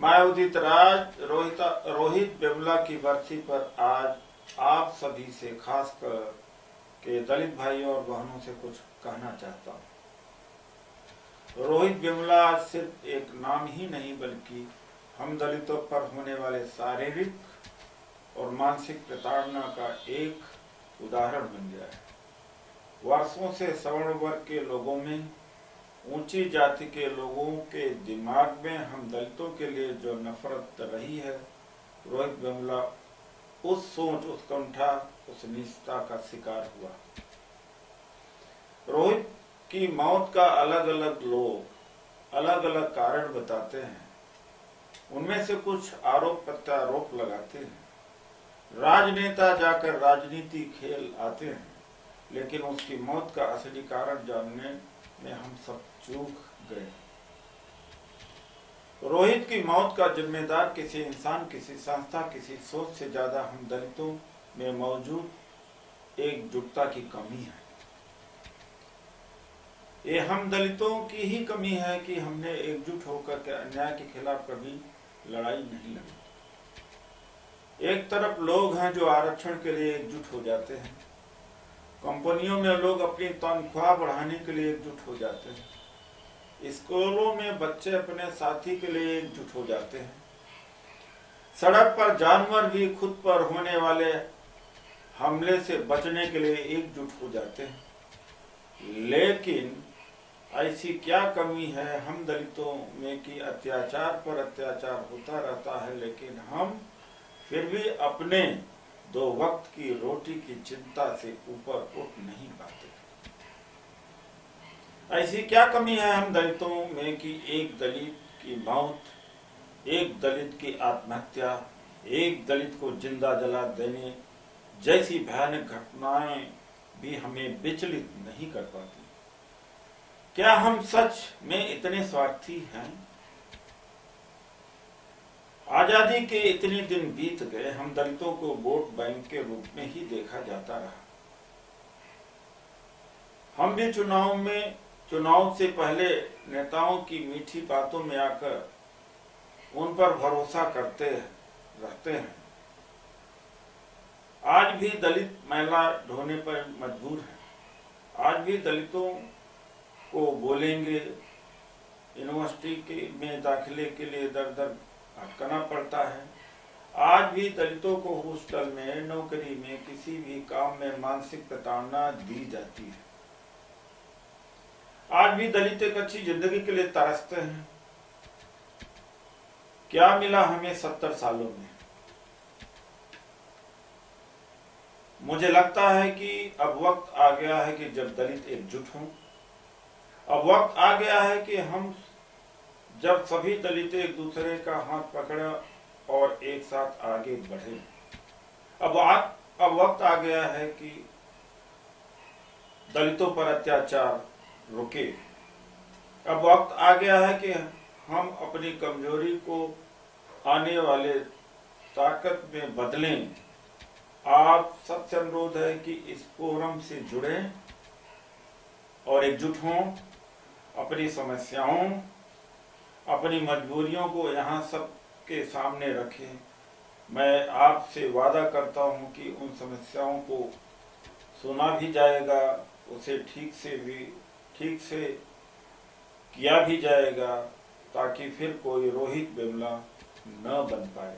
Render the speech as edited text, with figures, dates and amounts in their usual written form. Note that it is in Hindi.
मैं उदित राज रोहित वेमुला की बरसी पर आज आप सभी से खासकर के दलित भाइयों और बहनों से कुछ कहना चाहता हूँ। रोहित वेमुला सिर्फ एक नाम ही नहीं बल्कि हम दलितों पर होने वाले शारीरिक और मानसिक प्रताड़ना का एक उदाहरण बन गया है। वर्षों से सवर्ण वर्ग के लोगों में, ऊंची जाति के लोगों के दिमाग में हम दलितों के लिए जो नफरत रही है, रोहित वेमुला उस सोच, उस कंठा, उस नीचता का शिकार हुआ। रोहित की मौत का अलग अलग लोग अलग अलग कारण बताते हैं। उनमें से कुछ आरोप प्रत्यारोप लगाते हैं। राजनेता जाकर राजनीति खेल आते हैं, लेकिन उसकी मौत का असली कारण जानने में हम सब चूक गए। रोहित की मौत का जिम्मेदार किसी इंसान, किसी संस्था, किसी सोच से ज्यादा हम दलितों में मौजूद एकजुटता की कमी है। ये हम दलितों की ही कमी है कि हमने एकजुट होकर के अन्याय के खिलाफ कभी लड़ाई नहीं लड़ी। एक तरफ लोग हैं जो आरक्षण के लिए एकजुट हो जाते हैं। कंपनियों में लोग अपनी तनख्वाह बढ़ाने के लिए एकजुट हो जाते हैं। स्कूलों में बच्चे अपने साथी के लिए एकजुट हो जाते हैं। सड़क पर जानवर भी खुद पर होने वाले हमले से बचने के लिए एकजुट हो जाते हैं। लेकिन ऐसी क्या कमी है हम दलितों में कि अत्याचार पर अत्याचार होता रहता है, लेकिन हम फिर भी अपने दो वक्त की रोटी की चिंता से ऊपर उठ नहीं पाते। ऐसी क्या कमी है हम दलितों में कि एक दलित की मौत, एक दलित की आत्महत्या, एक दलित को जिंदा जला देने जैसी भयानक घटनाएं भी हमें विचलित नहीं कर पाती। क्या हम सच में इतने स्वार्थी हैं? आजादी के इतने दिन बीत गए, हम दलितों को वोट बैंक के रूप में ही देखा जाता रहा। हम भी चुनाव से पहले नेताओं की मीठी बातों में आकर उन पर भरोसा करते रहते हैं। आज भी दलित मैला ढोने पर मजबूर है। आज भी दलितों को बोलेंगे यूनिवर्सिटी में दाखिले के लिए दर दर भटकना पड़ता है। आज भी दलितों को हॉस्टल में, नौकरी में, किसी भी काम में मानसिक प्रताड़ना दी जाती है। आज भी दलित एक अच्छी जिंदगी के लिए तरसते हैं। क्या मिला हमें 70 सालों में? मुझे लगता है कि अब वक्त आ गया है कि जब दलित एकजुट हों। अब वक्त आ गया है कि हम जब सभी दलित एक दूसरे का हाथ पकड़े और एक साथ आगे बढ़े। अब वक्त आ गया है कि दलितों पर अत्याचार रुके। अब वक्त आ गया है कि हम अपनी कमजोरी को आने वाले ताकत में बदलें। आप सबसे अनुरोध है कि इस फोरम से जुड़ें और एकजुट हों। अपनी समस्याओं, अपनी मजबूरियों को यहाँ सबके सामने रखें। मैं आपसे वादा करता हूँ कि उन समस्याओं को सुना भी जाएगा, उसे ठीक से किया भी जाएगा, ताकि फिर कोई रोहित वेमुला न बन पाए।